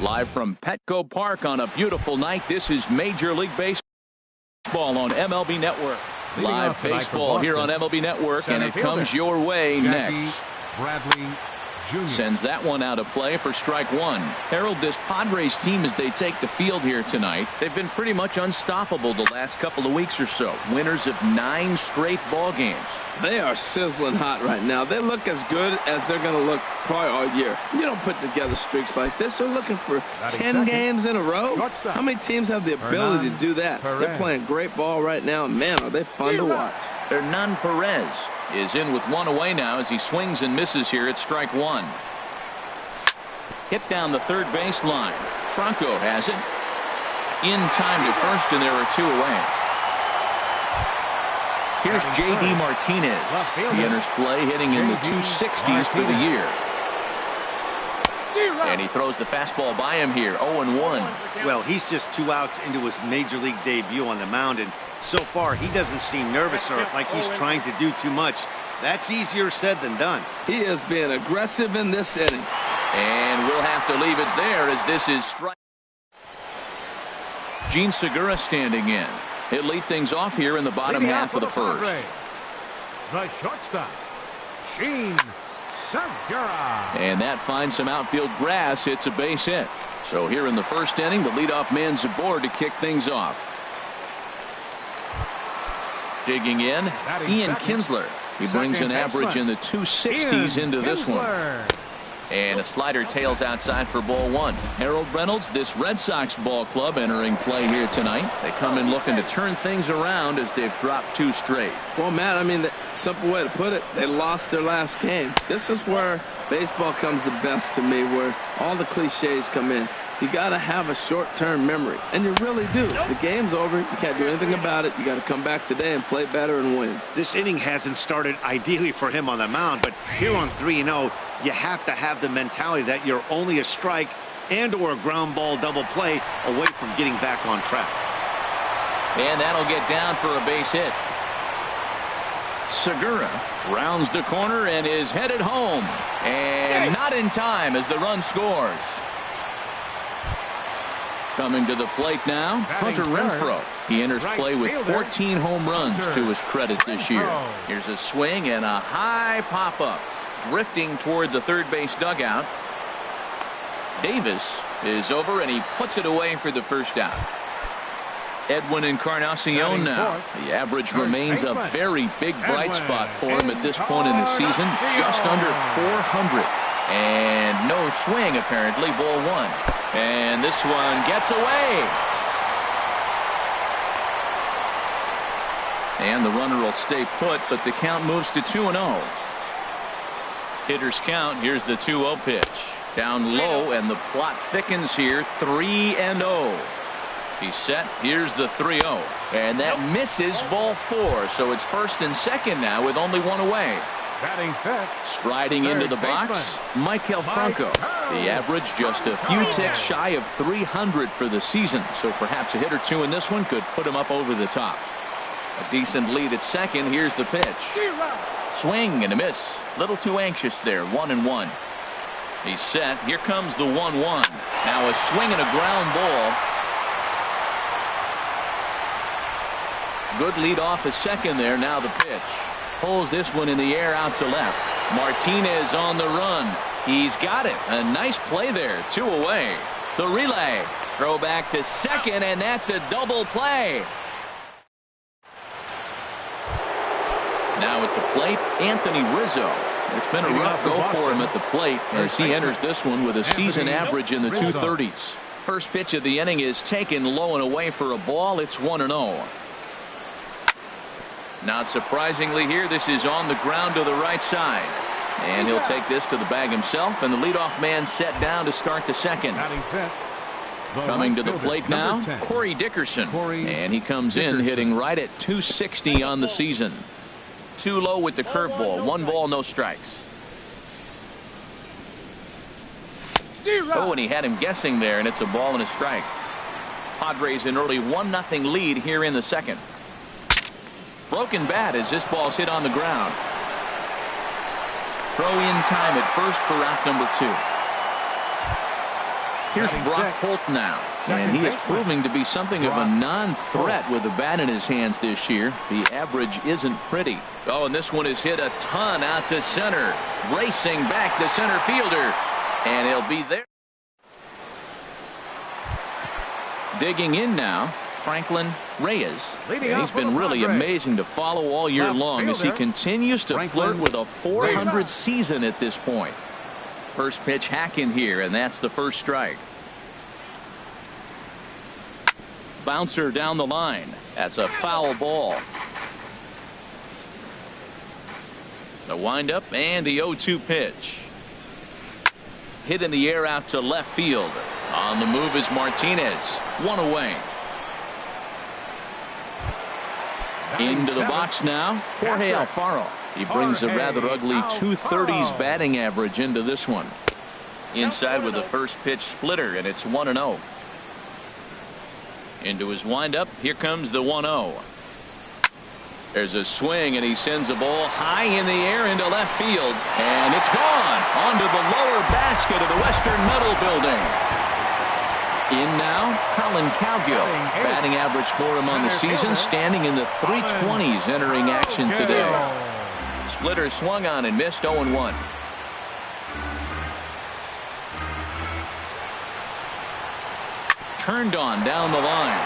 Live from Petco Park on a beautiful night, this is Major League Baseball on MLB Network. Live baseball here on MLB Network, and it comes your way next. Bradley Jr. Sends that one out of play for strike one. Harold, this Padres team, as they take the field here tonight, they've been pretty much unstoppable the last couple of weeks or so. Winners of 9 straight ball games. They are sizzling hot right now. They look as good as they're going to look probably all year. You don't put together streaks like this. They're looking for 10 games in a row. How many teams have the ability to do that? They're playing great ball right now. Man, are they fun to watch. Hernan Perez is in with one away now as he swings and misses here at strike one. Hit down the third baseline. Franco has it. In time to first, and there are 2 away. Here's J.D. Martinez. He enters play hitting in the 260s for the year. And he throws the fastball by him here, 0-1. Well, he's just 2 outs into his major league debut on the mound, and so far he doesn't seem nervous or like he's trying to do too much. That's easier said than done. He is being aggressive in this inning. And we'll have to leave it there as this is strike. Gene Segura standing in. He'll lead things off here in the bottom half of the first. The shortstop, Gene Segura. And that finds some outfield grass. It's a base hit. So here in the first inning, the leadoff man's aboard to kick things off. Digging in, Ian Kinsler. He brings an average in the 260s into this one. And a slider tails outside for ball one. Harold Reynolds, this Red Sox ball club entering play here tonight. They come in looking to turn things around as they've dropped 2 straight. Well, Matt, I mean, the simple way to put it, they lost their last game. This is where baseball comes the best to me, where all the cliches come in. You got to have a short-term memory, and you really do. The game's over. You can't do anything about it. You got to come back today and play better and win. This inning hasn't started ideally for him on the mound, but here on 3-0, you have to have the mentality that you're only a strike and or a ground ball double play away from getting back on track. And that'll get down for a base hit. Segura rounds the corner and is headed home. And not in time as the run scores. Coming to the plate now, Hunter Renfroe. He enters play with 14 home runs to his credit this year. Here's a swing and a high pop-up. Drifting toward the third base dugout. Davis is over and he puts it away for the first out. Edwin Encarnacion now. The average remains a very big bright spot for him at this point in the season. Just under 400. And no swing apparently, ball one. And this one gets away. And the runner will stay put, but the count moves to 2-0. Hitters count. Here's the 2-0 pitch. Down low, and the plot thickens here. 3-0. He's set. Here's the 3-0. And that misses ball 4. So it's first and second now with only 1 away. Striding into the box, Maikel Franco. The average just a few ticks shy of 300 for the season. So perhaps a hit or 2 in this one could put him up over the top. A decent lead at second. Here's the pitch. Swing and a miss. Little too anxious there. 1-1. He's set. Here comes the 1-1. Now a swing and a ground ball. Good lead off at second there. Now the pitch. Pulls this one in the air out to left. Martinez on the run. He's got it. A nice play there. 2 away. The relay. Throw back to second, and that's a double play. Now at the plate, Anthony Rizzo. It's been a rough go for him at the plate as he enters this one with a season average in the 230s. First pitch of the inning is taken low and away for a ball. It's 1-0. Not surprisingly here, this is on the ground to the right side. And he'll take this to the bag himself, and the leadoff man set down to start the second. Coming to the plate now, Corey Dickerson. And he comes in hitting right at 260 on the season. Too low with the curveball. 1 ball, no strikes. Oh, and he had him guessing there, and it's a ball and a strike. Padres an early 1-0 lead here in the second. Broken bat as this ball's hit on the ground. Throw in time at first for out number 2. Here's Brock Holt now. And he is proving to be something of a non-threat with the bat in his hands this year. The average isn't pretty. Oh, and this one is hit a ton out to center. Racing back the center fielder. And he'll be there. Digging in now, Franklin Reyes. And he's been really amazing to follow all year long as he continues to flirt with a 400 season at this point. First pitch hack in here, and that's the first strike. Bouncer down the line. That's a foul ball. The windup and the 0-2 pitch. Hit in the air out to left field. On the move is Martinez. One away. Into the box now, Jorge Alfaro. He brings a rather ugly 230s batting average into this one. Inside with the first pitch splitter, and it's 1-0. Into his windup. Here comes the 1-0. There's a swing, and he sends a ball high in the air into left field, and it's gone onto the lower basket of the Western Metal Building. In now, Colin Cowgill. Batting average for him on the season, standing in the 320s entering action today. Splitter swung on and missed. 0-1. Turned on down the line.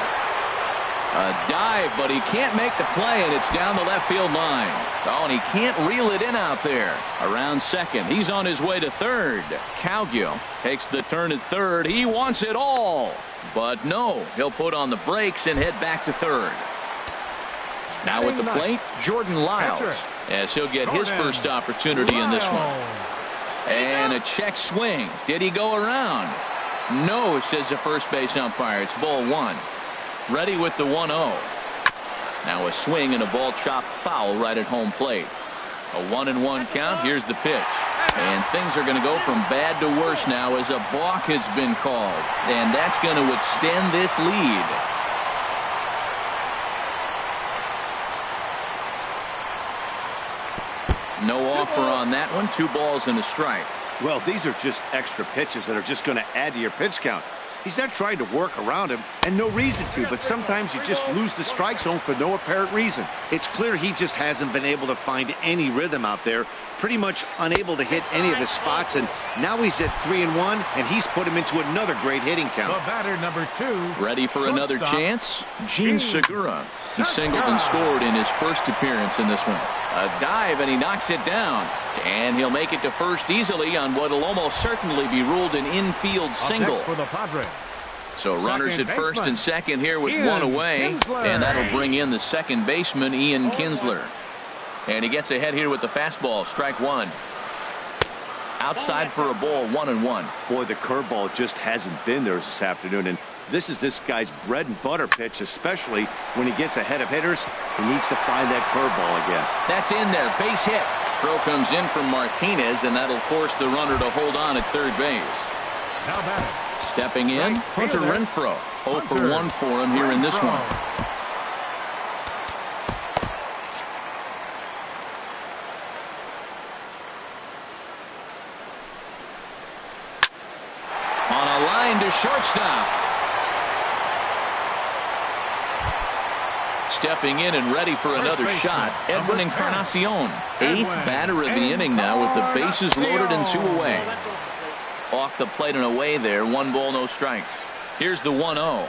A dive, but he can't make the play, and it's down the left field line. Oh, and he can't reel it in out there. Around second. He's on his way to third. Cowgill takes the turn at third. He wants it all. But no, he'll put on the brakes and head back to third. Now at the plate, Jordan Lyles, as he'll get his first opportunity in this one. And a check swing. Did he go around? No, says the first base umpire. It's ball one. Ready with the 1-0. Now a swing and a ball chopped foul right at home plate. A 1-1 count. Here's the pitch. And things are going to go from bad to worse now as a balk has been called. And that's going to extend this lead. No offer on that one. 2 balls and a strike. Well, these are just extra pitches that are just going to add to your pitch count. He's not trying to work around him, and no reason to, but sometimes you just lose the strike zone for no apparent reason. It's clear he just hasn't been able to find any rhythm out there, pretty much unable to hit any of his spots, and now he's at 3-1, and he's put him into another great hitting count. The batter, number 2. Ready for another chance? Gene Segura. He singled and scored in his first appearance in this one. A dive, and he knocks it down. And he'll make it to first easily on what will almost certainly be ruled an infield single. For the Padres. So runners at first and second here with one away. And that'll bring in the second baseman, Ian Kinsler. And he gets ahead here with the fastball. Strike one. Outside for a ball. 1-1. Boy, the curveball just hasn't been there this afternoon. And this is this guy's bread and butter pitch, especially when he gets ahead of hitters. He needs to find that curveball again. That's in there. Base hit. Throw comes in from Martinez, and that'll force the runner to hold on at third base. Now batting. Stepping in, Hunter Renfroe. 0 for 1 for him here in this one. On a line to shortstop. Stepping in and ready for another shot, Edwin Encarnacion. 8th batter of the inning now with the bases loaded and 2 away. Off the plate and away there. 1 ball, no strikes. Here's the 1-0.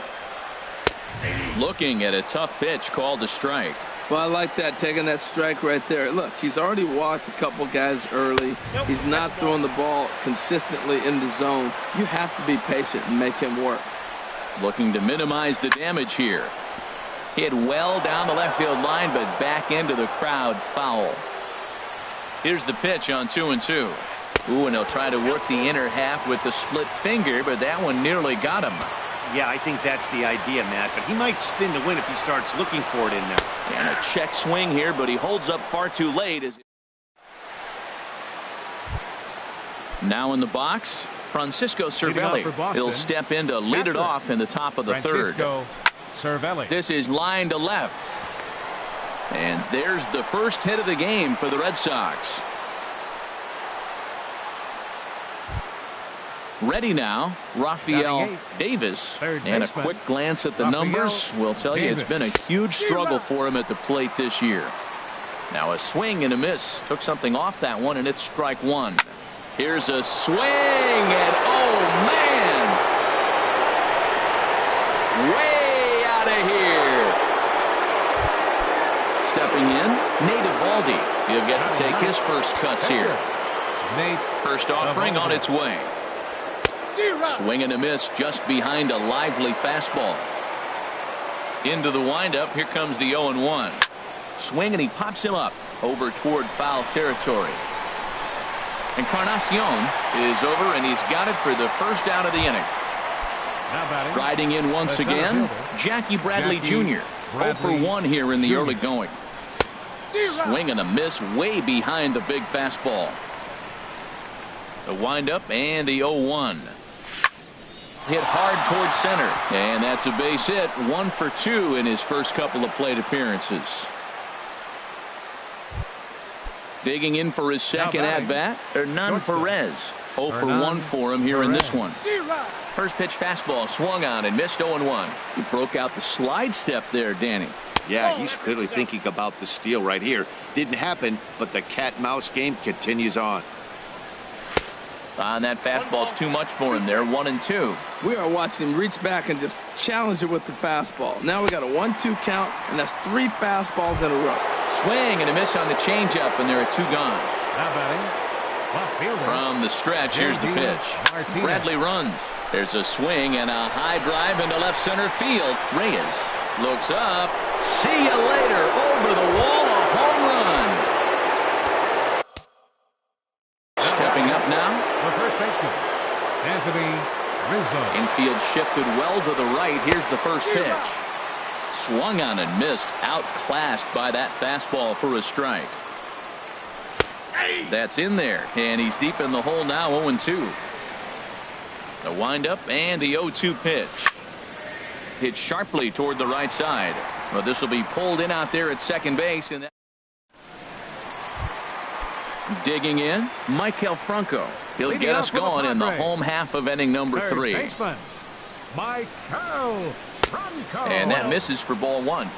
Looking at a tough pitch called a strike. Well, I like that, taking that strike right there. Look, he's already walked a couple guys early. He's not throwing the ball consistently in the zone. You have to be patient and make him work. Looking to minimize the damage here. Hit well down the left field line, but back into the crowd. Foul. Here's the pitch on 2-2. Ooh, and he'll try to work the inner half with the split finger, but that one nearly got him. Yeah, I think that's the idea, Matt, but he might spin to win if he starts looking for it in there. And a check swing here, but he holds up far too late. Now in the box, Francisco Cervelli. He'll step in to lead it off in the top of the third. Cervelli. This is line to left. And there's the first hit of the game for the Red Sox. Ready now, Rafael Davis. And a quick glance at the numbers will tell you it's been a huge struggle for him at the plate this year. Now a swing and a miss. Took something off that one, and it's strike one. Here's a swing, and oh, man! Way out of here. Stepping in, Nate Eovaldi. He'll get to take his first cuts here. First offering on its way. Swing and a miss just behind a lively fastball. Into the windup. Here comes the 0-1. Swing, and he pops him up over toward foul territory. Encarnacion is over, and he's got it for the first out of the inning. Striding in once again, Jackie Bradley Jr. 0 for 1 here in the early going. Swing and a miss way behind the big fastball. The windup and the 0-1. Hit hard towards center, and that's a base hit. 1 for 2 in his first couple of plate appearances. Digging in for his second at-bat, Hernan Perez. 0 for 1 for him here in this one. First pitch fastball swung on and missed. 0-1. He broke out the slide step there, Danny. Yeah, he's clearly thinking about the steal right here. Didn't happen, but the cat-mouse game continues on. And that fastball's too much for him there. 1-2. We are watching him reach back and just challenge it with the fastball. Now we got a 1-2 count, and that's 3 fastballs in a row. Swing and a miss on the changeup, and there are 2 gone. From the stretch, here's the pitch. Bradley runs. There's a swing and a high drive into left center field. Reyes looks up. See you later. Over the wall, a home run. Stepping up now. The first baseman, Anthony Rizzo. Infield shifted well to the right. Here's the first pitch. Swung on and missed. Outclassed by that fastball for a strike. That's in there, and he's deep in the hole now. 0-2. The windup and the 0-2 pitch. Hit sharply toward the right side. Well, this will be pulled in out there at second base. And digging in, Maikel Franco. He'll get us going in the home half of inning number 3. Maikel Franco. And that misses for ball 1.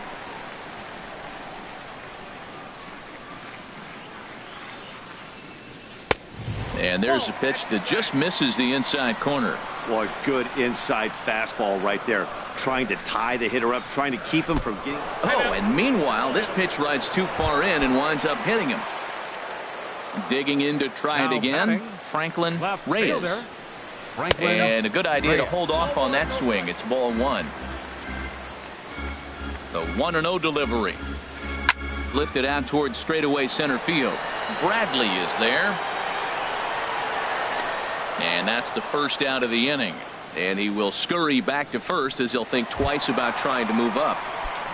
And there's a pitch that just misses the inside corner. Boy, good inside fastball right there. Trying to tie the hitter up, trying to keep him from getting... Oh, and meanwhile, this pitch rides too far in and winds up hitting him. Digging in to try it again, Franklin Reyes. And a good idea to hold off on that swing. It's ball 1. The 1-0 delivery. Lifted out towards straightaway center field. Bradley is there. And that's the first out of the inning. And he will scurry back to first as he'll think twice about trying to move up.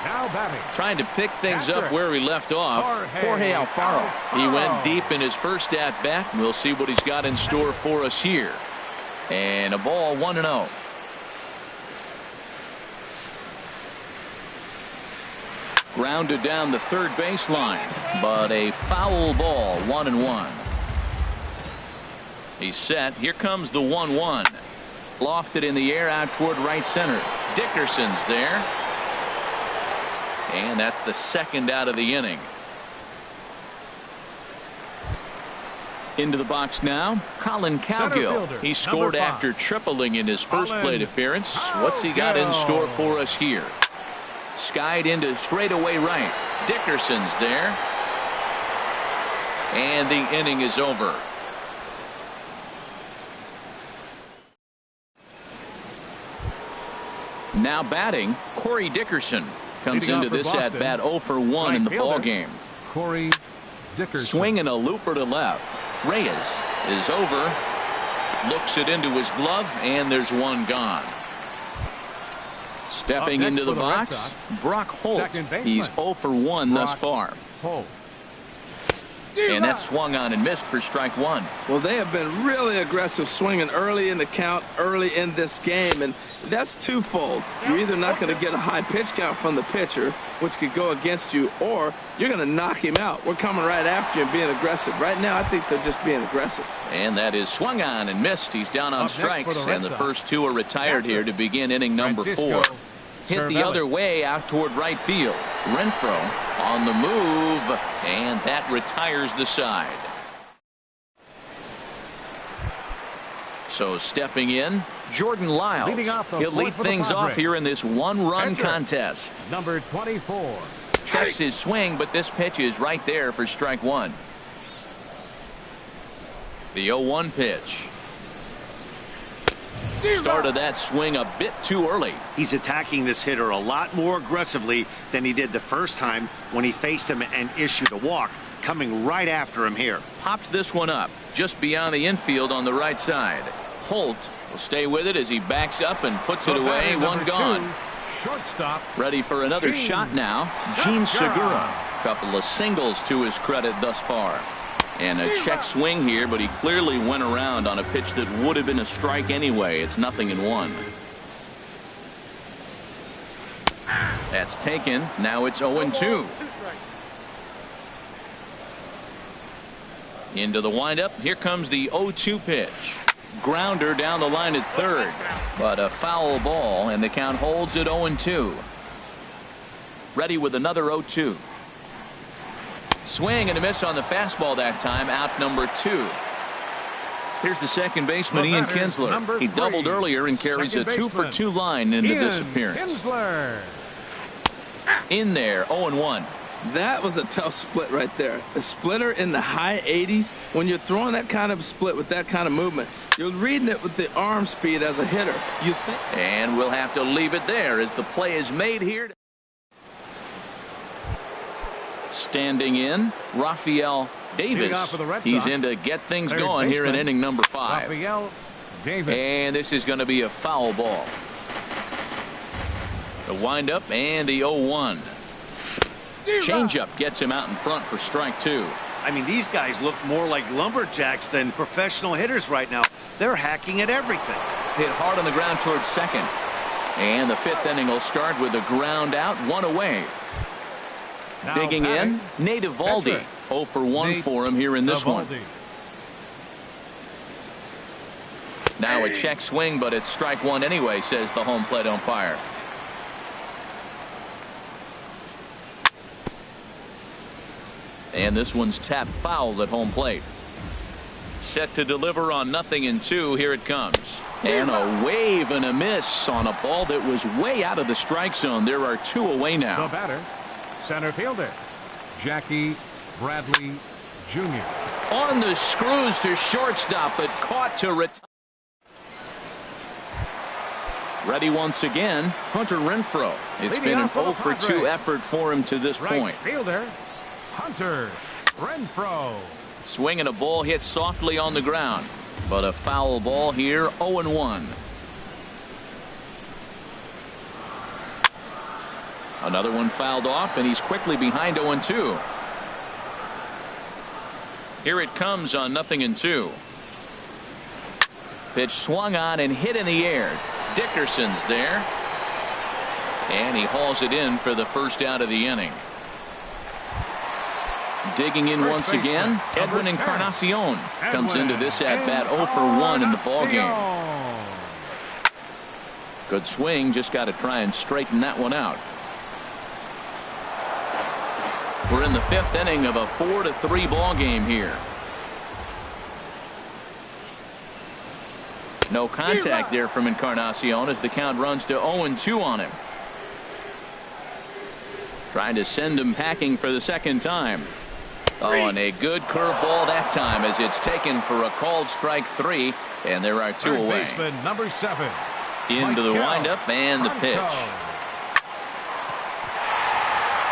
Now batting. Trying to pick things up where he left off. Jorge Alfaro. He went deep in his first at-bat. We'll see what he's got in store for us here. And a ball, 1-0. Grounded down the third baseline, but a foul ball. 1-1. He's set. Here comes the 1-1. Lofted in the air out toward right center. Dickerson's there. And that's the second out of the inning. Into the box now, Colin Cowgill. He scored after tripling in his first plate appearance. What's he got in store for us here? Skied into straightaway right. Dickerson's there. And the inning is over. Now batting, Corey Dickerson comes into this at bat 0 for 1 in the ball game. Corey Dickerson. Swinging a looper to left. Reyes is over. Looks it into his glove, and there's one gone. Stepping into the box, Brock Holt. He's 0 for 1 thus far. Holt. And that swung on and missed for strike one. Well, they have been really aggressive swinging early in the count, early in this game, and that's twofold. You're either not going to get a high pitch count from the pitcher, which could go against you, or you're going to knock him out. We're coming right after you and being aggressive. Right now, I think they're just being aggressive. And that is swung on and missed. He's down on strikes, and the first two are retired here to begin inning number 4. Hit the other way out toward right field. Renfroe on the move, and that retires the side. So stepping in, Jordan Lyles. He'll lead things off here in this one-run contest. Number 24. Checks his swing, but this pitch is right there for strike one. The 0-1 pitch. Started that swing a bit too early. He's attacking this hitter a lot more aggressively than he did the first time when he faced him and issued a walk. Coming right after him here. Pops this one up just beyond the infield on the right side. Holt will stay with it as he backs up and puts it away. One gone. Shortstop. Ready for another shot now. Gene Segura. Couple of singles to his credit thus far. And a check swing here, but he clearly went around on a pitch that would have been a strike anyway. It's 0-1. That's taken. Now it's 0-2. Into the windup. Here comes the 0-2 pitch. Grounder down the line at third, but a foul ball, and the count holds at 0-2. Ready with another 0-2. Swing and a miss on the fastball that time. Out number 2. Here's the second baseman, Ian Kinsler. He doubled earlier and carries a 2-for-2 line into this appearance. In there, 0-1. That was a tough split right there. A splitter in the high 80s. When you're throwing that kind of split with that kind of movement, you're reading it with the arm speed as a hitter. You think. And we'll have to leave it there as the play is made here. Standing in, Rafael Davis. He's in to get things going here in inning number 5. And this is going to be a foul ball. The windup and the 0-1. Changeup gets him out in front for strike 2. I mean, these guys look more like lumberjacks than professional hitters right now. They're hacking at everything. Hit hard on the ground towards second. And the 5th inning will start with a ground out, 1 away. Now digging in, Nate Eovaldi. 0-for-1 for him here in this one. Now a check swing, but it's strike 1 anyway, says the home plate umpire. And this one's tapped foul at home plate. Set to deliver on 0-2. Here it comes. And a wave and a miss on a ball that was way out of the strike zone. There are 2 away now. The batter, center fielder, Jackie Bradley Jr. On the screws to shortstop, but caught to retire. Ready once again, Hunter Renfroe. It's been an 0-for-2 effort for him to this point. Fielder, Hunter Renfroe. Swinging a ball hit softly on the ground, but a foul ball here, 0-1. Another one fouled off, and he's quickly behind 0-2. Here it comes on 0-2. Pitch swung on and hit in the air. Dickerson's there, and he hauls it in for the first out of the inning. Digging in once again, Edwin Encarnacion comes into this at bat 0-for-1 in the ballgame. Good swing, just got to try and straighten that one out. We're in the 5th inning of a 4-3 ball game here. No contact there from Encarnacion as the count runs to 0-2 on him. Trying to send him packing for the second time. Oh, and a good curveball that time as it's taken for a called strike 3, and there are 2 away. Number 7. Into the windup and the pitch.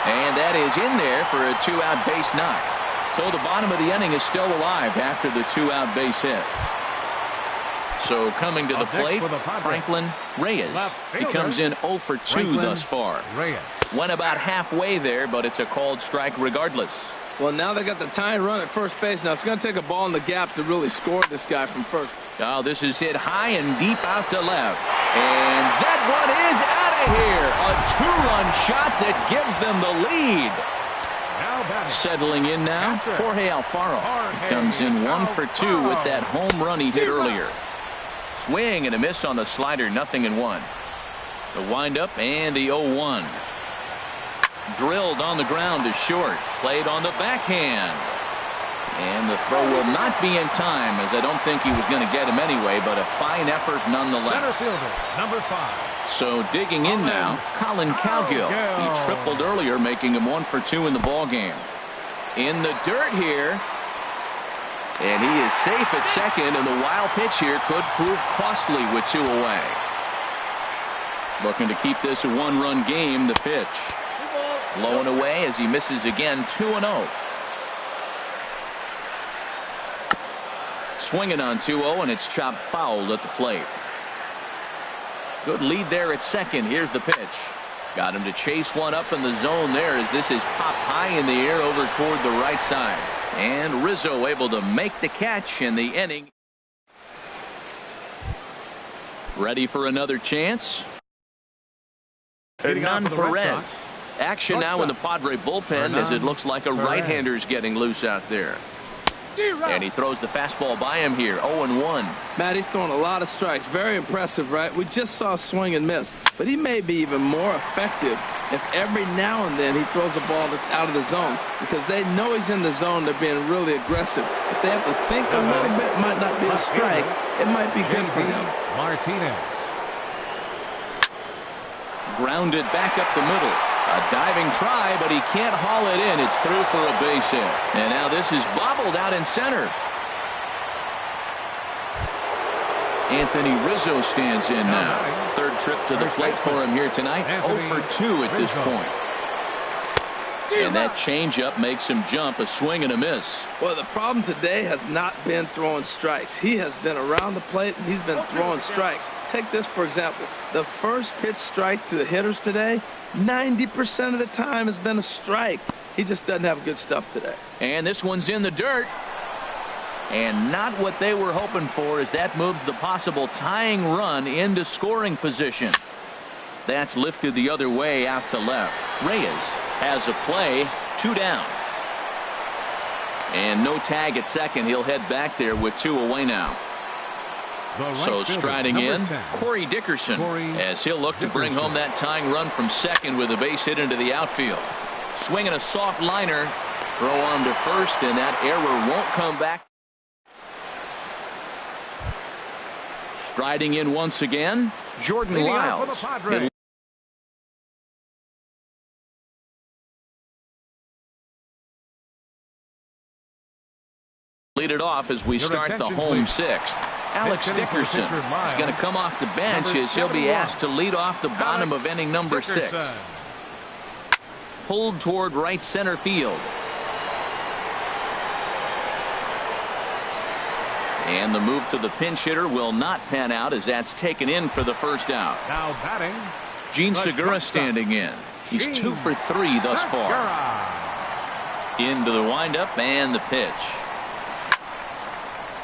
And that is in there for a 2-out base knock. So the bottom of the inning is still alive after the 2-out base hit. So coming to the plate, Franklin Reyes. He comes in 0-for-2 thus far. Went about halfway there, but it's a called strike regardless. Well, now they got the tying run at first base. Now it's going to take a ball in the gap to really score this guy from first. Oh, this is hit high and deep out to left. And that one is out of here. A two-run shot that gives them the lead. Settling in now, Jorge Alfaro comes in 1 for 2 with that home run he hit earlier. Swing and a miss on the slider, 0-1. The windup and the 0-1. Drilled on the ground to short. Played on the backhand. And the throw will not be in time, as I don't think he was going to get him anyway, but a fine effort nonetheless. Center fielder, number 5. So digging in now, Colin Cowgill. He tripled earlier, making him 1 for 2 in the ballgame. In the dirt here. And he is safe at second, and the wild pitch here could prove costly with 2 away. Looking to keep this a 1-run game, the pitch. Low and away as he misses again, 2-0. Swinging on 2-0, and it's chopped foul at the plate. Good lead there at second. Here's the pitch. Got him to chase one up in the zone there as this is popped high in the air over toward the right side. And Rizzo able to make the catch in the inning. Ready for another chance. Hernan Perez. Action now in the Padre bullpen as it looks like a right-hander is getting loose out there. And he throws the fastball by him here, 0-1. Matt, he's throwing a lot of strikes. Very impressive, right? We just saw a swing and miss. But he may be even more effective if every now and then he throws a ball that's out of the zone, because they know he's in the zone. They're being really aggressive. If they have to think a little bit, it might not be a strike. It might be good for them. Martinez. Grounded back up the middle. A diving try, but he can't haul it in. It's through for a base hit. And now this is bobbled out in center. Anthony Rizzo stands in now. Third trip to the plate for him here tonight. 0 for 2 at this point. And that changeup makes him jump. A swing and a miss. Well, the problem today has not been throwing strikes. He has been around the plate, and he's been throwing strikes. Take this, for example. The first pitch strike to the hitters today, 90% of the time has been a strike. He just doesn't have good stuff today. And this one's in the dirt. And not what they were hoping for, as that moves the possible tying run into scoring position. That's lifted the other way out to left. Reyes has a play, 2 down. And no tag at second. He'll head back there with 2 away now. So striding in, Corey Dickerson, as he'll look to bring home that tying run from second with a base hit into the outfield. Swinging a soft liner, throw on to first, and that error won't come back. Striding in once again, Jordan Lyles. Lead it off as we start the home 6th. Alex Dickerson is going to come off the bench as he'll be asked to lead off the bottom of inning number 6. Pulled toward right center field. And the move to the pinch hitter will not pan out as that's taken in for the first out. Now batting, Gene Segura standing in. He's 2 for 3 thus far. Into the windup and the pitch.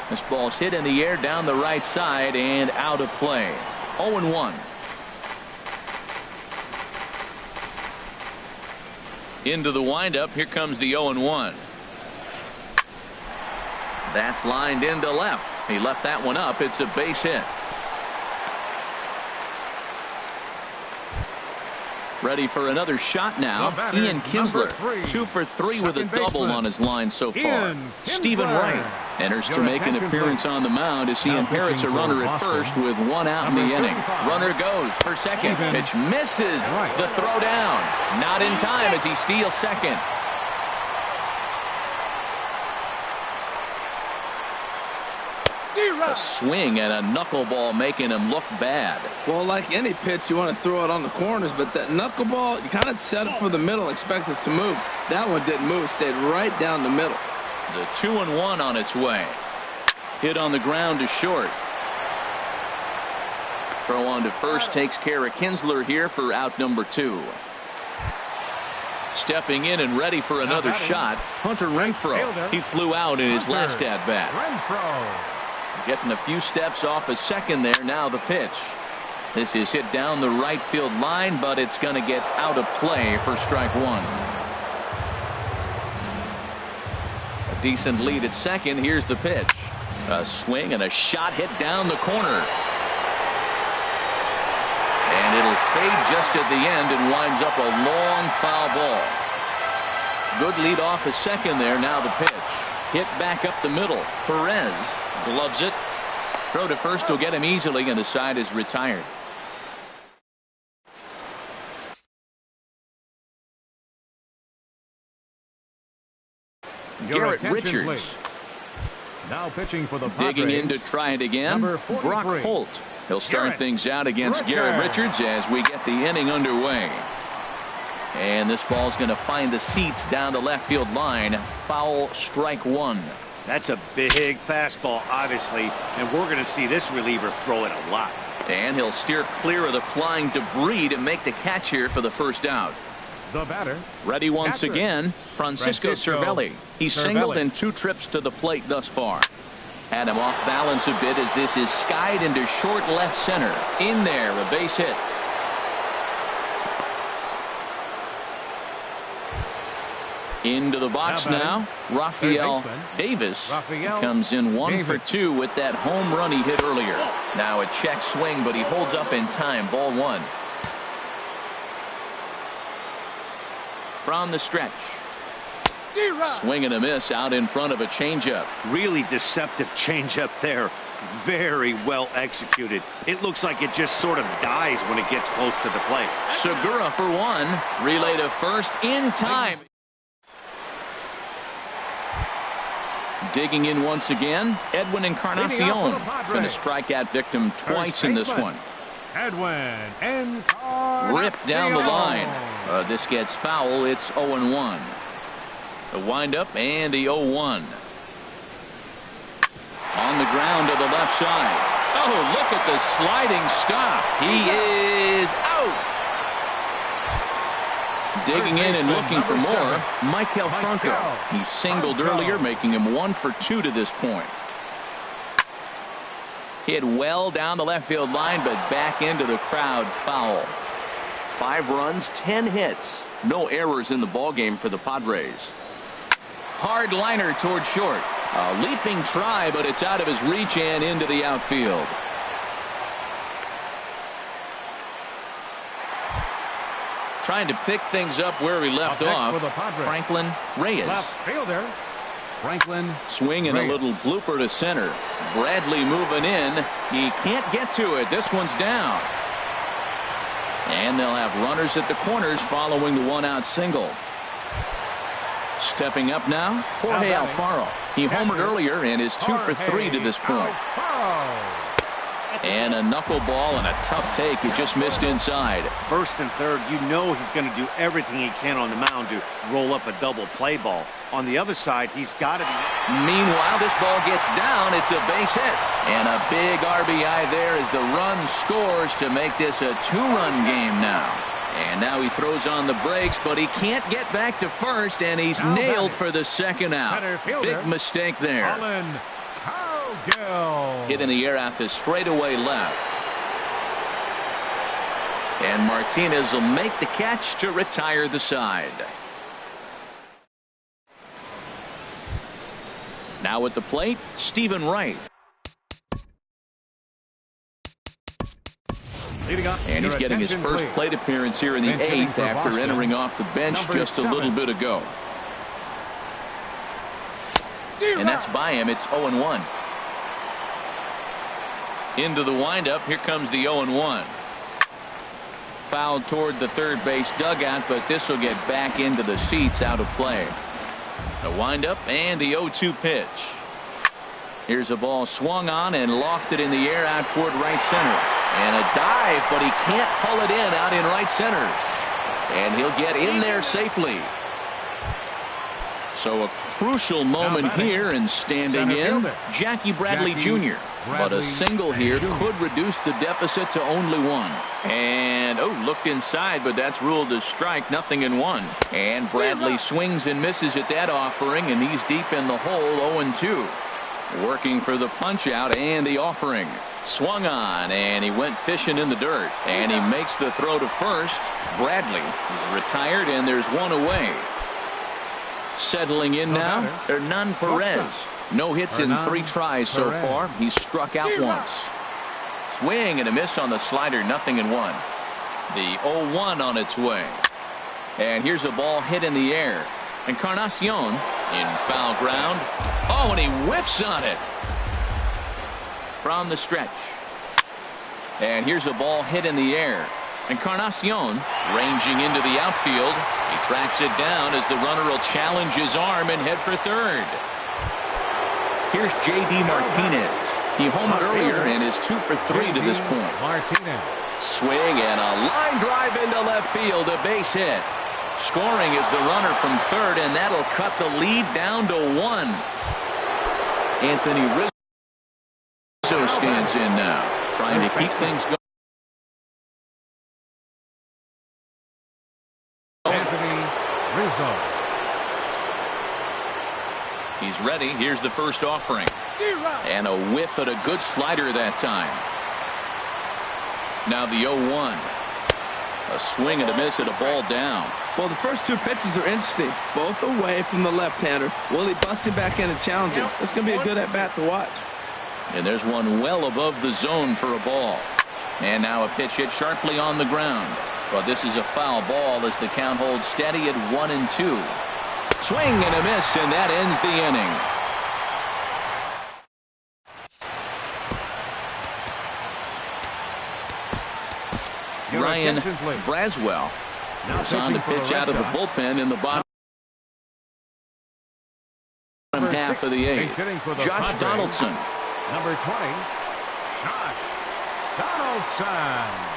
This ball's hit in the air down the right side and out of play. 0-1. Into the windup. Here comes the 0-1. That's lined into left. He left that one up. It's a base hit. Ready for another shot now. Ian Kinsler, 2 for 3 with a double on his line so far. Stephen Wright enters to make an appearance on the mound as he inherits a runner at first with 1 out in the inning. Runner goes for second. Pitch misses the throw down. Not in time as he steals second. A swing and a knuckleball making him look bad. Well, like any pitch, you want to throw it on the corners, but that knuckleball, you kind of set it for the middle, expect it to move. That one didn't move, stayed right down the middle. The 2-1 on its way. Hit on the ground to short. Throw on to first takes care of Kinsler here for out number 2. Stepping in and ready for another shot, Hunter Renfroe. He flew out in his last at-bat. Getting a few steps off a second there. Now the pitch. This is hit down the right field line, but it's going to get out of play for strike one. A decent lead at second. Here's the pitch. A swing and a shot hit down the corner. And it'll fade just at the end and winds up a long foul ball. Good lead off a second there. Now the pitch. Hit back up the middle. Perez gloves it. Throw to first will get him easily, and the side is retired. Garrett Richards. Please. Now pitching for the Padres. Digging in to try it again. Brock Holt. He'll start things out against Garrett Richards as we get the inning underway. And this ball's going to find the seats down the left field line. Foul, strike one. That's a big fastball, obviously, and we're going to see this reliever throw it a lot. And he'll steer clear of the flying debris to make the catch here for the first out. The batter. Ready once again, Francisco Cervelli. He's singled in 2 trips to the plate thus far. Had him off balance a bit as this is skied into short left center. In there, a base hit. Into the box now. Rafael Davis comes in 1 for 2 with that home run he hit earlier. Now a check swing, but he holds up in time. Ball 1. From the stretch. Swing and a miss out in front of a changeup. Really deceptive changeup there. Very well executed. It looks like it just sort of dies when it gets close to the plate. Segura for 1. Relay to first in time. Digging in once again, Edwin Encarnacion. Going to strike that victim twice in this one. Edwin Encarnacion. Ripped down the line. This gets foul. It's 0-1. The windup and the 0-1. On the ground to the left side. Oh, look at the sliding stop. He is out. Digging in and looking for more, Michael Franco. He singled earlier, making him 1 for 2 to this point. Hit well down the left field line, but back into the crowd. Foul. 5 runs, 10 hits. No errors in the ballgame for the Padres. Hard liner toward short. A leaping try, but it's out of his reach and into the outfield. Trying to pick things up where he left off. Franklin Reyes. Left fielder. Franklin. Swing and a little blooper to center. Bradley moving in. He can't get to it. This one's down. And they'll have runners at the corners following the 1-out single. Stepping up now, Jorge Alfaro. He homered earlier and is 2 for 3 to this point. And a knuckleball and a tough take. He just missed inside. First and third, you know he's going to do everything he can on the mound to roll up a double play ball. On the other side, he's got to be. Meanwhile, this ball gets down. It's a base hit. And a big RBI there as the run scores to make this a 2-run game now. And now he throws on the brakes, but he can't get back to first, and he's nailed for the second out. Big mistake there. Hit in the air out to straightaway left. And Martinez will make the catch to retire the side. Now at the plate, Stephen Wright. And he's getting his first plate appearance here in the 8th after entering off the bench just a little bit ago. And that's by him. It's 0-1. Into the windup. Here comes the 0-1. Fouled toward the third base dugout, but this will get back into the seats, out of play. The windup and the 0-2 pitch. Here's a ball swung on and lofted in the air out toward right center. And a dive, but he can't pull it in out in right center. And he'll get in there safely. So a crucial moment here, and standing in, Jackie Bradley Jr. But a single here could reduce the deficit to only one. And, looked inside, but that's ruled a strike, nothing in one. And Bradley swings and misses at that offering, and he's deep in the hole, 0-2. Working for the punch out and the offering. Swung on, and he went fishing in the dirt. And he makes the throw to first. Bradley is retired, and there's one away. Settling in now, Hernan Perez. No hits in 3 tries so far. He's struck out once. Swing and a miss on the slider, nothing in one. The 0-1 on its way. And here's a ball hit in the air. Encarnacion in foul ground. Oh, and he whiffs on it from the stretch. And here's a ball hit in the air. Encarnacion ranging into the outfield. He tracks it down as the runner will challenge his arm and head for third. Here's J.D. Martinez. He homered earlier and is 2 for 3 to this point. Martinez. Swing and a line drive into left field, a base hit. Scoring is the runner from third, and that'll cut the lead down to 1. Anthony Rizzo stands in now, trying to keep things going. Anthony Rizzo. He's ready. Here's the first offering. And a whiff at a good slider that time. Now the 0-1. A swing and a miss at a ball down. Well, the first 2 pitches are interesting. Both away from the left-hander. Will he bust him back in and challenge him? It's going to be a good at-bat to watch. And there's one well above the zone for a ball. And now a pitch hit sharply on the ground. But this is a foul ball as the count holds steady at 1-2. Swing and a miss, and that ends the inning. Ryan Braswell is on to pitch out of the bullpen in the bottom half of the 8th. Josh Donaldson. Number 20, Josh Donaldson.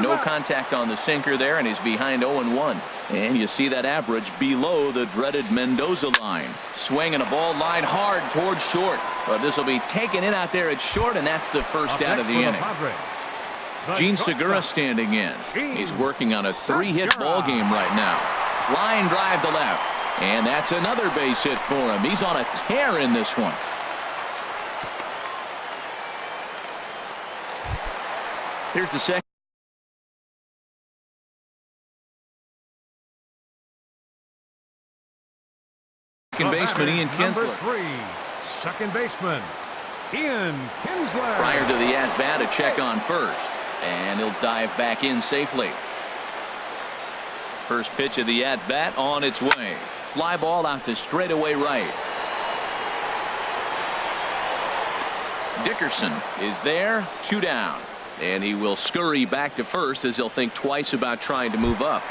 No contact on the sinker there, and he's behind 0-1. And you see that average below the dreaded Mendoza line. Swinging a ball line hard towards short. But this will be taken in out there at short, and that's the first out of the inning. Gene Segura standing in. He's working on a 3-hit ball game right now. Line drive to left. And that's another base hit for him. He's on a tear in this one. Here's the second baseman, Ian Kinsler. Number 3, second baseman, Ian Kinsler. Prior to the at-bat, a check on first. And he'll dive back in safely. First pitch of the at-bat on its way. Fly ball out to straightaway right. Dickerson is there, 2 down. And he will scurry back to first as he'll think twice about trying to move up.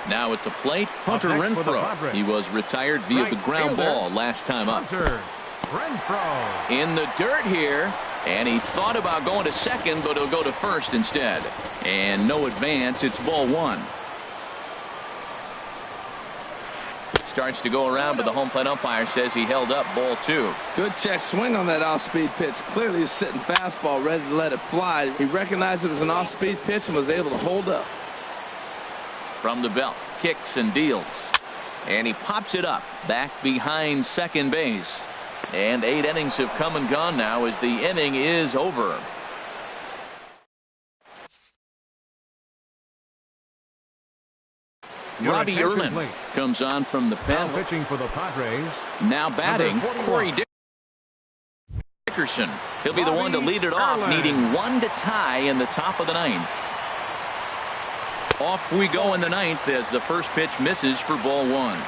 Now at the plate, Hunter Renfroe. He was retired via the ground ball last time up. Hunter Renfroe. In the dirt here. And he thought about going to second, but he'll go to first instead. And no advance. It's ball 1. Starts to go around, but the home plate umpire says he held up ball 2. Good check swing on that off-speed pitch. Clearly he's sitting fastball, ready to let it fly. He recognized it was an off-speed pitch and was able to hold up. From the belt, kicks and deals. And he pops it up, back behind second base. And 8 innings have come and gone now as the inning is over. Robbie Erlin comes on from the pen. Pitching for the Padres. Now batting, Corey Dickerson. He'll be the one to lead it off, needing 1 to tie in the top of the 9th. Off we go in the 9th as the first pitch misses for ball 1.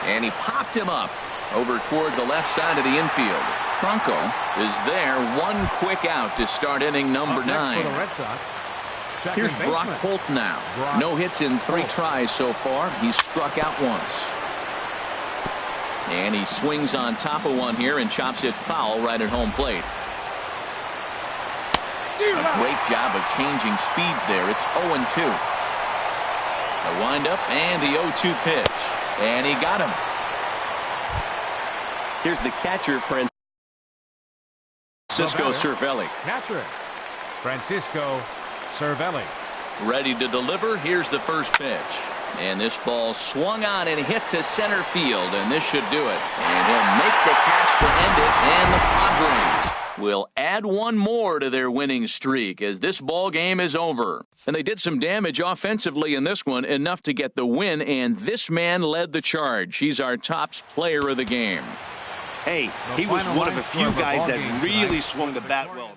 And he popped him up over toward the left side of the infield. Franco is there. 1 quick out to start inning number 9. Here's Brock Holt now. No hits in 3 tries so far. He's struck out once. And he swings on top of one here and chops it foul right at home plate. A great job of changing speeds there. It's 0-2. The windup and the 0-2 pitch. And he got him. Here's the catcher, Francisco Cervelli. Catcher, Francisco Cervelli. Ready to deliver. Here's the first pitch. And this ball swung on and hit to center field, and this should do it. And he'll make the catch to end it, and the Padres will add one more to their winning streak as this ball game is over. And they did some damage offensively in this one, enough to get the win, and this man led the charge. He's our top player of the game. Hey, he was one of the few guys that really swung the bat well.